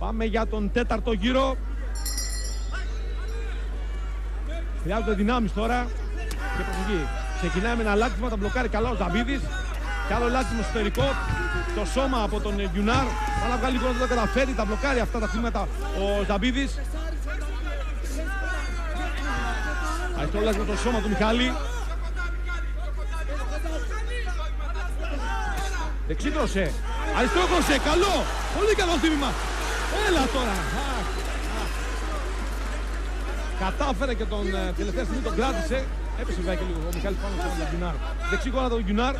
Πάμε για τον τέταρτο γύρο. Χρειάζονται δυνάμεις τώρα και προσοχή. Ξεκινάει με ένα λάκτισμα, τα μπλοκάρει καλά ο Ζαμπίδης. Και άλλο λάκτισμα εσωτερικό. Το σώμα από τον Γιουνάρ. Θα να βγάλει λίγο, δεν το καταφέρει, τα μπλοκάρει αυτά τα θύματα ο Ζαμπίδης. Αριστερό λάκτισμα το σώμα του Μιχάλη. Δεξί κροσέ. Αριστερό κροσέ, καλό. Πολύ καλό θύμημα. Έλα τώρα. Κατάφερε και τον τελευταία στιγμή τον κράτησε. Έπεσε βέβαια και λίγο ο Μιχάλης πάνω στον Γιουνάρ. Δεξί γόνατο τον Γιουνάρ.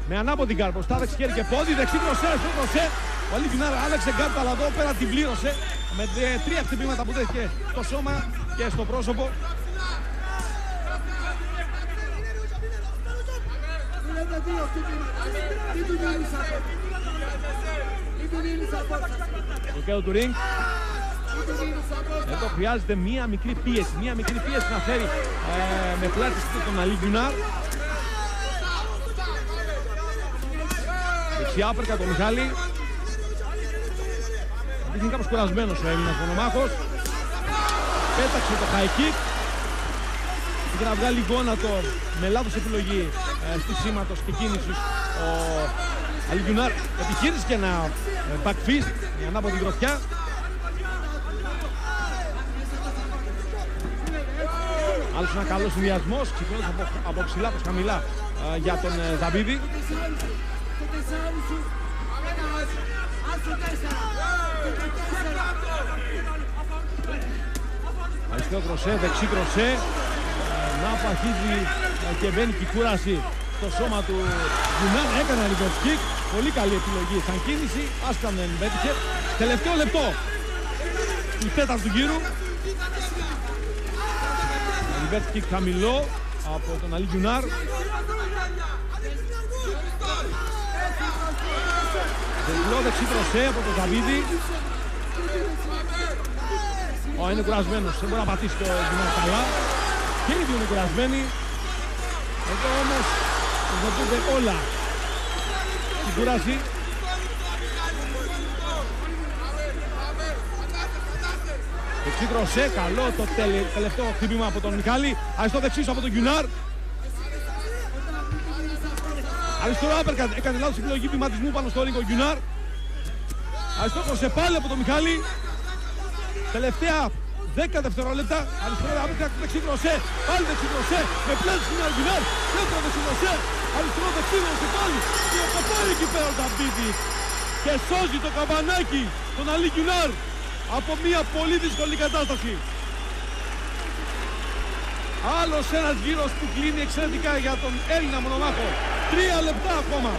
Με ανάποδη γκάρ μπροστά, δεξί χέρι και πόδι, δεξί κροσέ, στο κροσέ. Ο Αλή Γιουνάρ άλλαξε γκάρ, αλλά εδώ πέρα την πλήρωσε. Με 3 χτυπήματα που δέχτηκε στο σώμα και στο πρόσωπο. Το κέντρο του ring. Εδώ χρειάζεται μία μικρή πίεση. Μία μικρή πίεση να φέρει με πλάτη τον Αλή Γιουνάρ. Δεξιά άπερκα τον Μιχάλη. Είναι κάπως κουρασμένος ο Έλληνας μονομάχος. Πέταξε το high kick. Και να βγάλει γόνατο με λάθος επιλογή στήσιματος και κίνησης ο Αλή Γιουνάρ. Επιχείρησε και ένα back fist, μια ανάποδη γροθιά. Άλλος ένα καλός συνδυασμός, ξεκινώντας από ψηλά προς χαμηλά για τον Ζαμπίδη. Αριστερό κροσέ, δεξί κροσέ. Να που αρχίζει και μπαίνει και η κούραση στο σώμα του Γιουνάρ. Έκανε reverse kick. Πολύ καλή επιλογή σαν κίνηση. Άσχαν δεν πέτυχε. Τελευταίο λεπτό του τέταρτου γύρου. Reverse kick χαμηλό από τον Αλή Γιουνάρ. Διπλό δεξί κροσέ από τον Ζαμπίδη. Είναι κουρασμένος, δεν μπορεί να πατήσει το Γιουνάρ καλά. Και οι δύο είναι κουρασμένοι. Εδώ όμως προσδοκούνται όλα στην κούραση. Δεξί κροσέ, καλό το τελευταίο χτύπημα από τον Μιχάλη. Αριστερό δεξίς από τον Γιουνάρ. Αριστερό άπερκατ, έκανε λάθος επιλογή βηματισμού πάνω στο ρίγκο Γιουνάρ. Αριστερό κροσέ πάλι από τον Μιχάλη. Τελευταία 10 δευτερόλεπτα, αριστερό άπερκατ, δεξί κροσέ, πάλι δεξί κροσέ, με πλέον στην Αλγινάρ, δεύτερο δεξί κροσέ, αριστερό δεξί κροσέ πάλι, και ο κοπάρει εκεί πέρα ο Ζαμπίδης και σώζει το καμπανάκι τον Αλή Γιουνάρ από μια πολύ δύσκολη κατάσταση. Άλλος ένας γύρος που κλείνει εξαιρετικά για τον Έλληνα μονομάχο. 3 λεπτά ακόμα.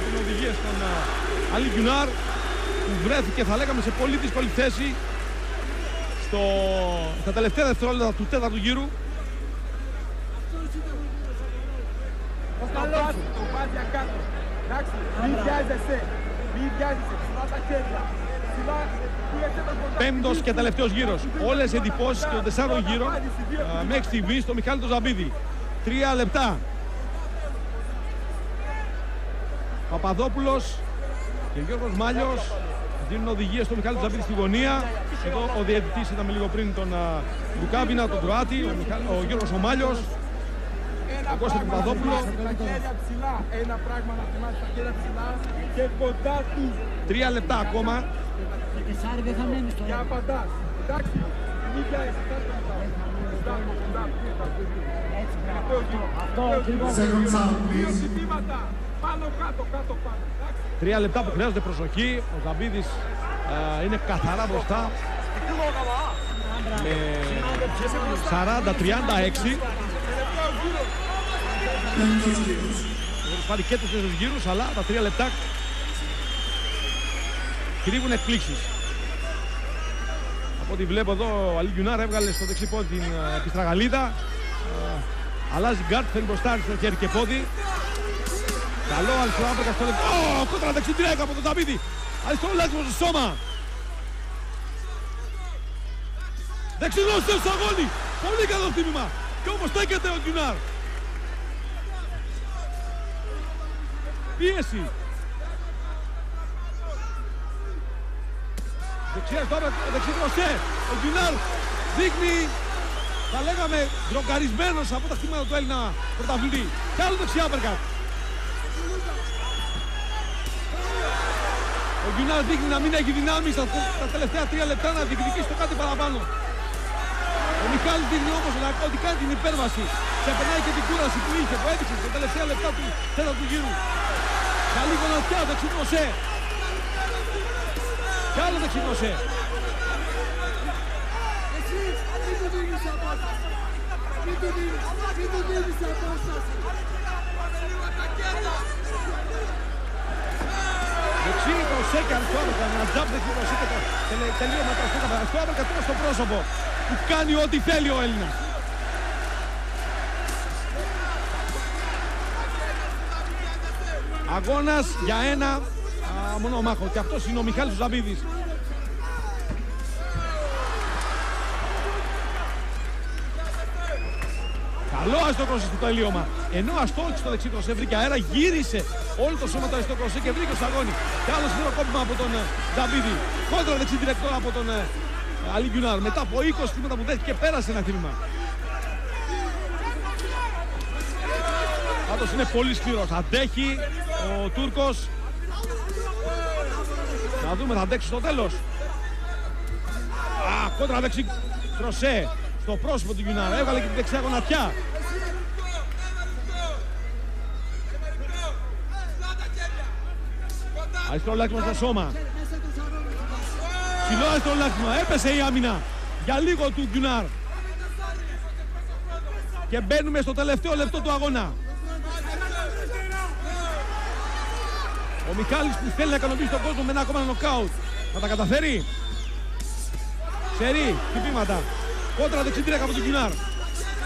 Την οδηγία στον Αλή Γιουνάρ που βρέθηκε, θα λέγαμε, σε πολύ δύσκολη θέση στα τελευταία δευτερόλεπτα του τέταρτου γύρου. Το πας για κάτω. Εντάξει, μην βιάζεσαι. Μην βιάζεσαι. Ψηλά τα χέρια. Πέμπτος και τελευταίος γύρος. Όλες οι εντυπώσεις και των 4 γύρων μέχρι στιγμή στο Μιχάλη τον Ζαμπίδη. 3 λεπτά. Παπαδόπουλος και Γιώργος Μάλιος δίνουν οδηγίες στο Μιχάλη Ζαμπίδη στη γωνία. Εδώ ο διαιτητής είδαμε λίγο πριν τον Λουκάβινα, τον Κροάτη, ο Γιώργος ο Μάλιος, ο Κώστας Παπαδόπουλο. Ένα πράγμα να θυμάσαι τα χέρια ψηλά και κοντά του. 3 λεπτά ακόμα. Και απαντάς. Εντάξει, μην πιάσεις. Πάνω κάτω, κάτω, πάνω. 3 λεπτά που χρειάζονται προσοχή. Ο Ζαμπίδης είναι καθαρά μπροστά με 40-36. Έχει πάρει και τους 4 γύρους, αλλά τα 3 λεπτά κρύβουν εκπλήξεις. Από ό,τι βλέπω εδώ ο Αλή Γιουνάρ έβγαλε στο δεξί πόδι την επιστραγαλίδα. Αλλάζει γκάρτ, φέρνει μπροστά στο χέρι και πόδι. Καλό αριστερό άπερκατ στο λεπτό. Κόντρα δεξί τρέκα από τον Ζαμπίδη. Αριστερό λάτσιμο στο σώμα. Δεξινός στο αγώνι. Πολύ καλό χτύπημα. Και όμως στέκεται ο Γκιουνάρ. Πίεση. Δεξιά τώρα, δεξί κροσέ. Ο Γκιουνάρ δείχνει, θα λέγαμε, ντροκαρισμένος από τα χτήματα του Έλληνα πρωταθλητή. Κι άλλο δεξιά uppercut. Ο Γκιουνάρ δείχνει να μην έχει δυνάμεις τα τελευταία 3 λεπτά να διεκδικήσει το κάτι παραπάνω. Ο Μιχάλης δείχνει όμως ότι κάνει την υπέρβαση. Ξεπερνάει και την κούραση που είχε, που έδειξε στα τελευταία λεπτά του τέταρτου γύρου. Καλή γονατιά, δεξί κροσέ. Κι άλλο δεξί κροσέ. Δεξί κροσέ και αριστερό uppercut. Ένα τζαμπ δεξί κροσέ και τελείωμα το αριστερό uppercut τώρα στο πρόσωπο. Που κάνει ό,τι θέλει ο Έλληνας. Αγώνας για ένα μονομάχο. Και αυτός είναι ο Μιχάλης Ζαμπίδης. Καλό αστόκροσσε στο τελείωμα. Ενώ αστόλυξε στο δεξί κροσέ, βρήκε αέρα, γύρισε όλο το σώμα του αστόκροσσε και βρήκε στο αγώνι. Και άλλο σφυροκόπημα από τον Ζαμπίδη. Κόντρα δεξί διρεκτόρα από τον Αλή Γκιουνάρ. Μετά από 20 χτυπήματα που δέχτηκε, πέρασε ένα χτύπημα. Πάντως είναι πολύ σκληρός. Αντέχει ο Τούρκος. Να δούμε, θα αντέξει στο τέλος. Κόντρα δεξί κροσέ στο πρόσωπο του Γκιουνάρ. Έβαλε και τη δεξιά γονατιά. Αριστερό λάκτημα στο σώμα. Ψηλό αριστερό λάκτημα. Έπεσε η άμυνα για λίγο του Γκιουνάρ. Και μπαίνουμε στο τελευταίο λεπτό του αγώνα. Ο Μιχάλης που θέλει να ικανοποιήσει τον κόσμο με ένα ακόμα νοκάουτ. Θα τα καταφέρει. Σερί, χτυπήματα. Κόντρα δεξί τρίκα από τον Γκιουνάρ.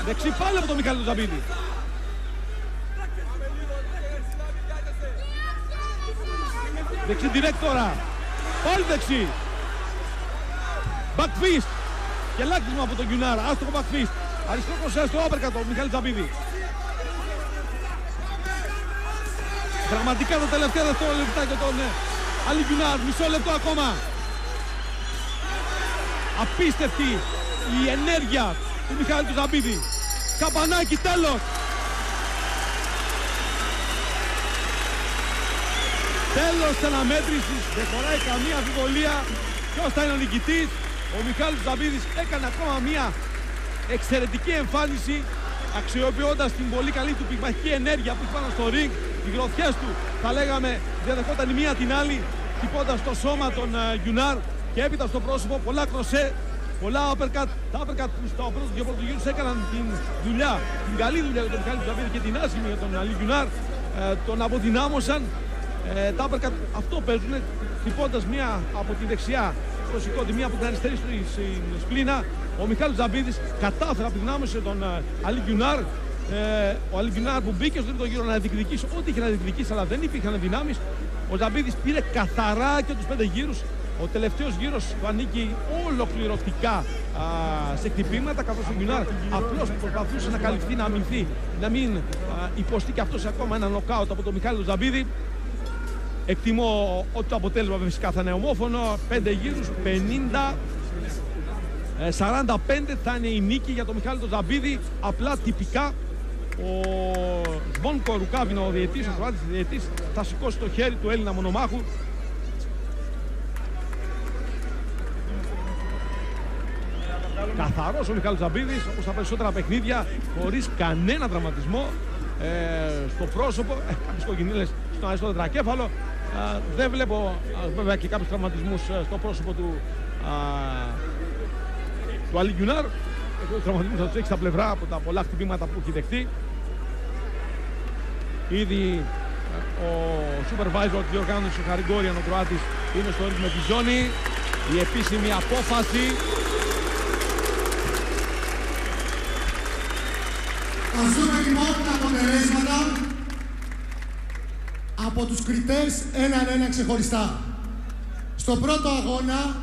Δεξί πάλι από τον Μιχάλη τον Ζαμπίδη. Δεξί direct τώρα. Πάλι δεξί. Back fist. Και λάκτισμα από τον Γκιουνάρ. Άστοχο back fist. Αριστερό κροσέ στο uppercut τον Μιχάλη Ζαμπίδη. Δραματικά τα τελευταία δευτερόλεπτα για τον Αλή Γκιουνάρ. Μισό λεπτό ακόμα. Απίστευτη η ενέργεια του Μιχάλη του Ζαμπίδη. Καμπανάκι, τέλος. Τέλος της αναμέτρησης. Δεν χωράει καμία αμφιβολία ποιος θα είναι ο νικητής. Ο Μιχάλης Ζαμπίδης έκανε ακόμα μια εξαιρετική εμφάνιση, αξιοποιώντας την πολύ καλή του πυγμαχική ενέργεια που έχει πάνω στο ring. Οι γροθιές του, θα λέγαμε, διαδεχόταν η μία την άλλη, χτυπώντας το σώμα των Γκιουνάρ και έπειτα στο πρόσωπο. Πολλά κροσέ, πολλά uppercut. Τα uppercut που στα πρώτα δύο πρώτου γύρους έκαναν την δουλειά, την καλή δουλειά για τον Μιχάλη Ζαμπίδη και την άσχημη για τον Αλή Γκιουνάρ. Τον αποδυνάμωσαν. Τα uppercut αυτό παίζουν, χτυπώντας μία από τη δεξιά στο σηκώτη, μία από την αριστερή στην σπλήνα. Ο Μιχάλης Ζαμπίδης κατάφερε, αποδυνάμωσε τον Αλή Γκιουνάρ. Ο Αλή Γκιουνάρ που μπήκε στο τρίτο γύρο να διεκδικήσει ό,τι είχε να διεκδικήσει, αλλά δεν υπήρχαν δυνάμεις. Ο Ζαμπίδης πήρε καθαρά και τους 5 γύρους. Ο τελευταίος γύρος του ανήκει ολοκληρωτικά σε χτυπήματα, καθώς ο Γκιουνάρ απλώς προσπαθούσε να καλυφθεί, να αμυνθεί, να μην υποστεί και αυτός ακόμα ένα νοκάουτ από τον Μιχάλη Ζαμπίδη. Εκτιμώ ότι το αποτέλεσμα φυσικά θα είναι ομόφωνο. 5 γύρους, 50-45 θα είναι η νίκη για τον Μιχάλη τον Ζαμπίδη. Απλά τυπικά ο Σβόνκο Ρουκάβινο, ο διαιτής, ο Κροάτης διαιτής, θα σηκώσει το χέρι του Έλληνα μονομάχου. Καθαρός ο Μιχάλης Ζαμπίδης, όπως στα περισσότερα παιχνίδια, χωρίς κανένα τραυματισμό στο πρόσωπο. Κάποιες κοκκινίλες στον αριστερό τετρακέφαλο. Δεν βλέπω βέβαια και κάποιους τραυματισμούς στο πρόσωπο του Αλή Γκιουνάρ. Τους τραυματισμούς θα τους έχει στα πλευρά από τα πολλά χτυπήματα που έχει δεχτεί. Ήδη ο supervisor της διοργάνωσης, ο Χαριγκόριαν, ο Κροάτης, είναι στο ring με τη ζώνη. Η επίσημη απόφαση. Ας δούμε λοιπόν τα αποτελέσματα από τους κριτές έναν ξεχωριστά. Στο πρώτο αγώνα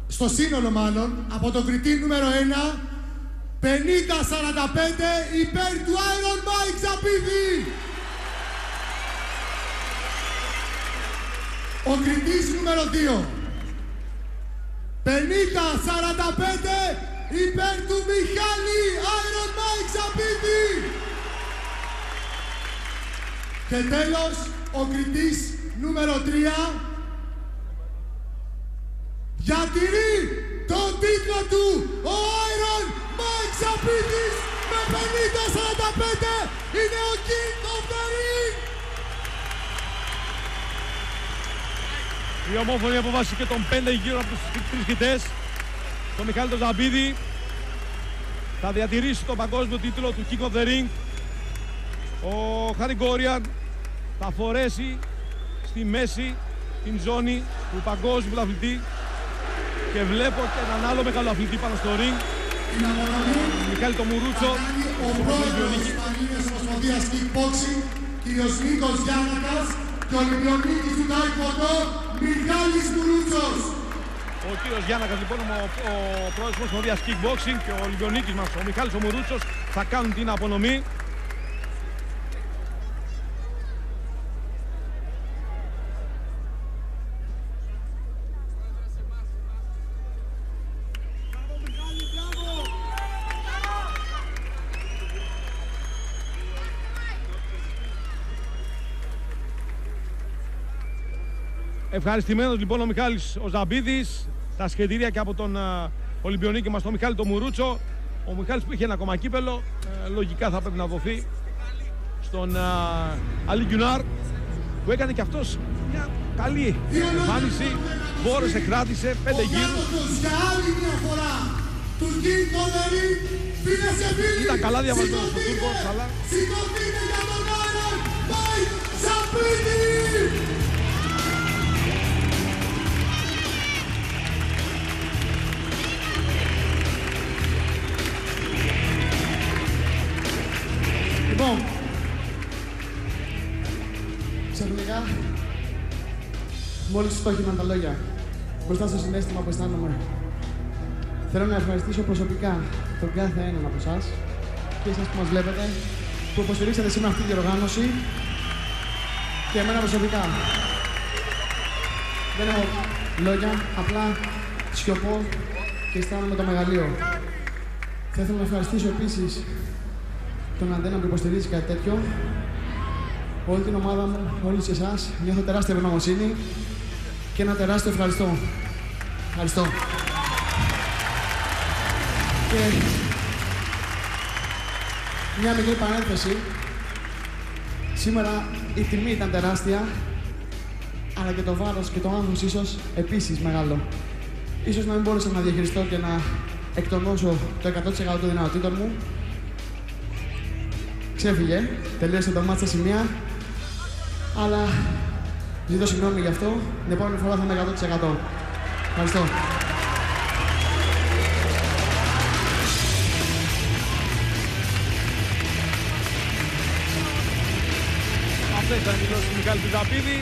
στο σύνολο μάλλον, από το κριτή νούμερο 1, 50-45 υπέρ του Iron Mike Ξαπίδη. Ο κριτής νούμερο 2, 50-45 υπέρ του Μιχάλη Iron Mike Ξαπίδη. Και τέλος, ο κριτής νούμερο 3 διατηρεί τον τίτλο του, ο Iron Mike Ξαπίδης, με 50-45 είναι ο King of the Ring. Η ομόφωνη απόφαση και των 5 γύρω από τους 3 χιτές. Το Μιχάλη τον Ξαπίδη θα διατηρήσει τον παγκόσμιο τίτλο του King of the Ring. Ο Χαριγκόριαν θα φορέσει στη μέση την ζώνη του παγκόσμιου πρωταθλητή και βλέπω και έναν άλλο μεγάλο αθλητή πάνω στο ring, Μιχάλη το Μουρούτσο, ο πρόεδρος της Πανελλήνιας Ομοσπονδίας Kickboxing, κύριος Νίκος Γιάννακας, και ο Ολυμπιονίκης του Τάικοντο, Μιχάλης Μουρούτσος. Ο κύριος Γιάννακας λοιπόν, ο πρόεδρος της Ομοσπονδίας Kickboxing, και ο Ολυμπιονίκης μας, ο Μιχάλης ο Μουρούτσος, θα κάνουν την απονομή. Ευχαριστημένος λοιπόν ο Μιχάλης ο Ζαμπίδης, τα σχετήρια και από τον Ολυμπιονίκη μας, τον Μιχάλη τον Μουρούτσο. Ο Μιχάλης που είχε ένα ακόμα κύπελο, λογικά θα πρέπει να δοθεί στον Αλή Γκιουνάρ, που έκανε και αυτός μια καλή εμφάνιση, μπόρεσε, κράτησε 5 γύρους. Για άλλη μια φορά του King of the Ring, φίλες και φίλοι, ήταν καλά διαβασμένος ο Τούρκος, αλλά σηκωθείτε για τον Iron Mike Ξαπίδη. Λοιπόν, ξαφνικά, μόλις στόχιναν τα λόγια μπροστά στο συναίσθημα που αισθάνομαι, θέλω να ευχαριστήσω προσωπικά τον κάθε έναν από εσάς και εσάς που μας βλέπετε, που υποστηρίξατε σήμερα αυτή τη διοργάνωση, και εμένα προσωπικά. Δεν έχω λόγια, απλά σιωπώ και αισθάνομαι το μεγαλείο. Θα ήθελα να ευχαριστήσω επίσης τον Αντένα που υποστηρίζει κάτι τέτοιο, όλη την ομάδα μου, όλους εσάς. Νιώθω τεράστια ευγνωμοσύνη και ένα τεράστιο ευχαριστώ. Ευχαριστώ. Και μια μικρή παρένθεση. Σήμερα η τιμή ήταν τεράστια, αλλά και το βάρος και το άγχος ίσως επίσης μεγάλο. Ίσως να μην μπόρεσα να διαχειριστώ και να εκτονώσω το 100% των δυνατοτήτων μου. Ξέφυγε, τελείωσε το μάτς στα σημεία, αλλά ζητώ συγγνώμη γι' αυτό. Την επόμενη φορά θα είμαι 100%. Ευχαριστώ. αυτές ήταν οι δηλώσεις του Μιχάλη του Ζαμπίδη.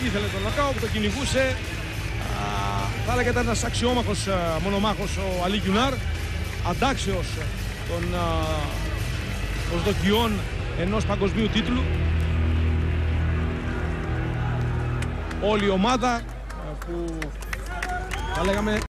Ήθελε τον νοκάου που το κυνηγούσε. Θα έλεγα ήταν ένας αξιόμαχος μονομάχος ο Αλή Γκιουνάρ, αντάξιος των προσδοκιών ενός παγκοσμίου τίτλου. Όλη η ομάδα που θα λέγαμε